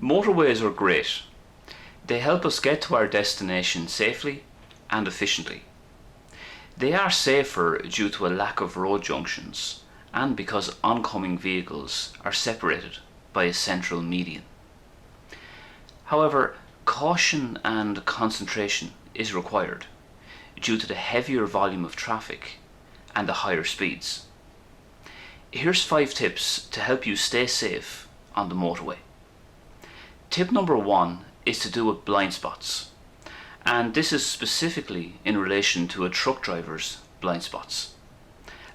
Motorways are great. They help us get to our destination safely and efficiently. They are safer due to a lack of road junctions and because oncoming vehicles are separated by a central median. However, caution and concentration is required due to the heavier volume of traffic and the higher speeds. Here's 5 tips to help you stay safe on the motorway. Tip number 1 is to do with blind spots, and this is specifically in relation to a truck driver's blind spots.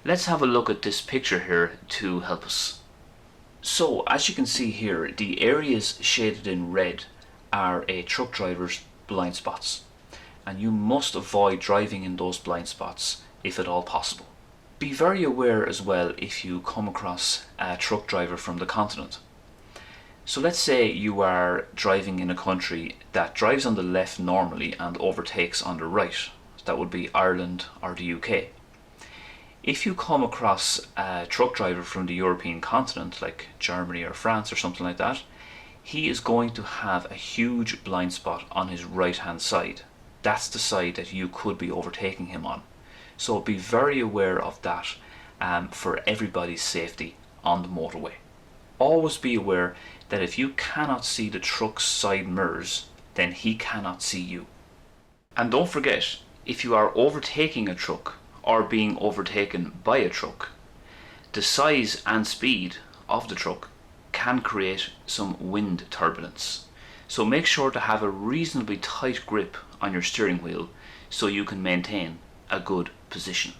Let's have a look at this picture here to help us. So as you can see here, the areas shaded in red are a truck driver's blind spots, and you must avoid driving in those blind spots if at all possible. Be very aware as well if you come across a truck driver from the continent. So let's say you are driving in a country that drives on the left normally and overtakes on the right. That would be Ireland or the UK. If you come across a truck driver from the European continent, like Germany or France or something like that, he is going to have a huge blind spot on his right hand side. That's the side that you could be overtaking him on. So be very aware of that for everybody's safety on the motorway. Always be aware that if you cannot see the truck's side mirrors, then he cannot see you. And don't forget, if you are overtaking a truck or being overtaken by a truck, the size and speed of the truck can create some wind turbulence. So make sure to have a reasonably tight grip on your steering wheel so you can maintain a good position.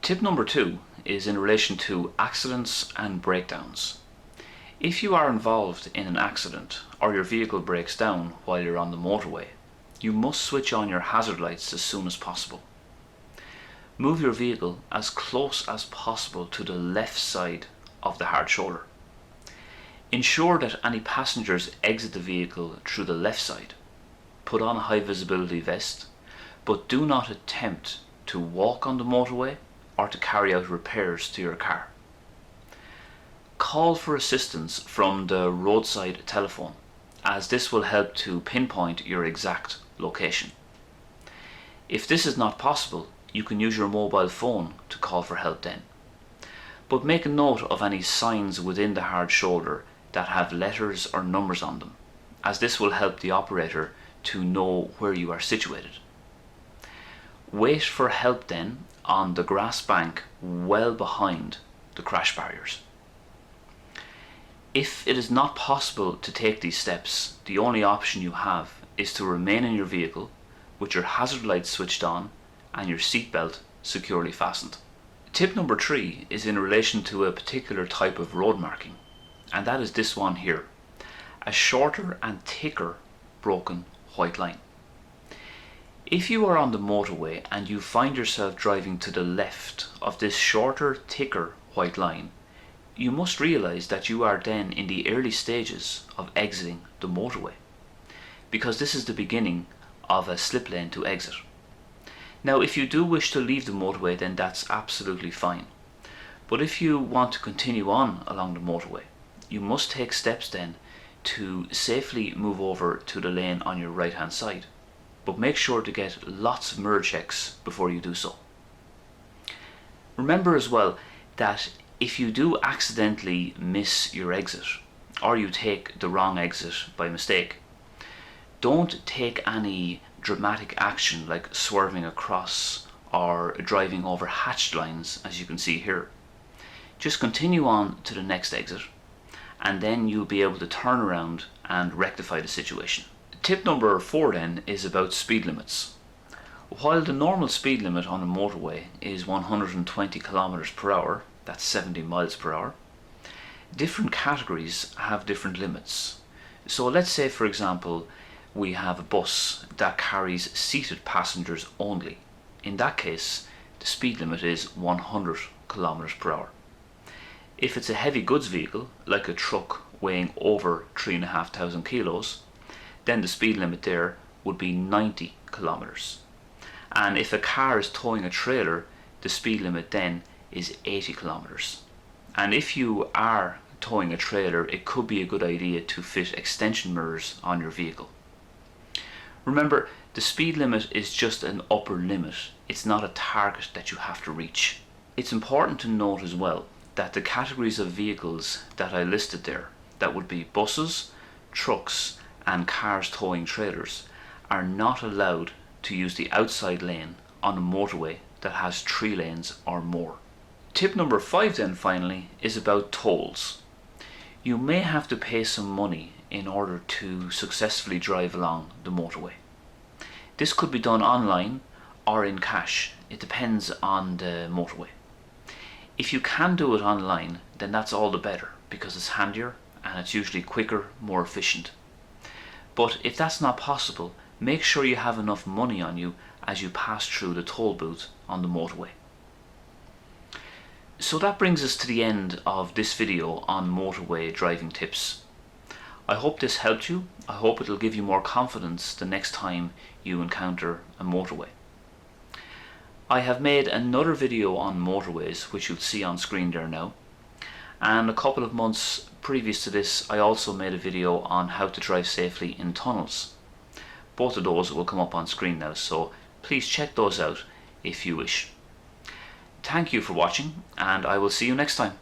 Tip number 2 is in relation to accidents and breakdowns. If you are involved in an accident or your vehicle breaks down while you're on the motorway, you must switch on your hazard lights as soon as possible. Move your vehicle as close as possible to the left side of the hard shoulder. Ensure that any passengers exit the vehicle through the left side. Put on a high visibility vest, but do not attempt to walk on the motorway or to carry out repairs to your car. Call for assistance from the roadside telephone, as this will help to pinpoint your exact location. If this is not possible, you can use your mobile phone to call for help then. But make a note of any signs within the hard shoulder that have letters or numbers on them, as this will help the operator to know where you are situated. Wait for help then on the grass bank well behind the crash barriers. If it is not possible to take these steps, the only option you have is to remain in your vehicle with your hazard lights switched on and your seatbelt securely fastened. Tip number 3 is in relation to a particular type of road marking, and that is this one here, a shorter and thicker broken white line. If you are on the motorway and you find yourself driving to the left of this shorter, thicker white line, you must realize that you are then in the early stages of exiting the motorway, because this is the beginning of a slip lane to exit. Now, if you do wish to leave the motorway, then that's absolutely fine. But if you want to continue on along the motorway, you must take steps then to safely move over to the lane on your right hand side. But make sure to get lots of mirror checks before you do so. Remember as well that if you do accidentally miss your exit, or you take the wrong exit by mistake, don't take any dramatic action like swerving across or driving over hatched lines, as you can see here. Just continue on to the next exit, and then you'll be able to turn around and rectify the situation. Tip number 4 then is about speed limits. While the normal speed limit on a motorway is 120 kilometers per hour, that's 70 miles per hour, different categories have different limits. So let's say, for example, we have a bus that carries seated passengers only. In that case, the speed limit is 100 kilometers per hour. If it's a heavy goods vehicle, like a truck weighing over 3,500 kilos, then the speed limit there would be 90 kilometers. And if a car is towing a trailer, the speed limit then is 80 kilometers. And if you are towing a trailer, it could be a good idea to fit extension mirrors on your vehicle. Remember, the speed limit is just an upper limit. It's not a target that you have to reach. It's important to note as well that the categories of vehicles that I listed there, that would be buses, trucks and cars towing trailers, are not allowed to use the outside lane on a motorway that has 3 lanes or more. Tip number 5 then finally is about tolls. You may have to pay some money in order to successfully drive along the motorway. This could be done online or in cash. It depends on the motorway. If you can do it online, then that's all the better, because it's handier and it's usually quicker, more efficient. But if that's not possible, make sure you have enough money on you as you pass through the toll booth on the motorway. So that brings us to the end of this video on motorway driving tips. I hope this helped you. I hope it'll give you more confidence the next time you encounter a motorway. I have made another video on motorways, which you'll see on screen there now. And a couple of months previous to this, I also made a video on how to drive safely in tunnels. Both of those will come up on screen now, so please check those out if you wish. Thank you for watching, and I will see you next time.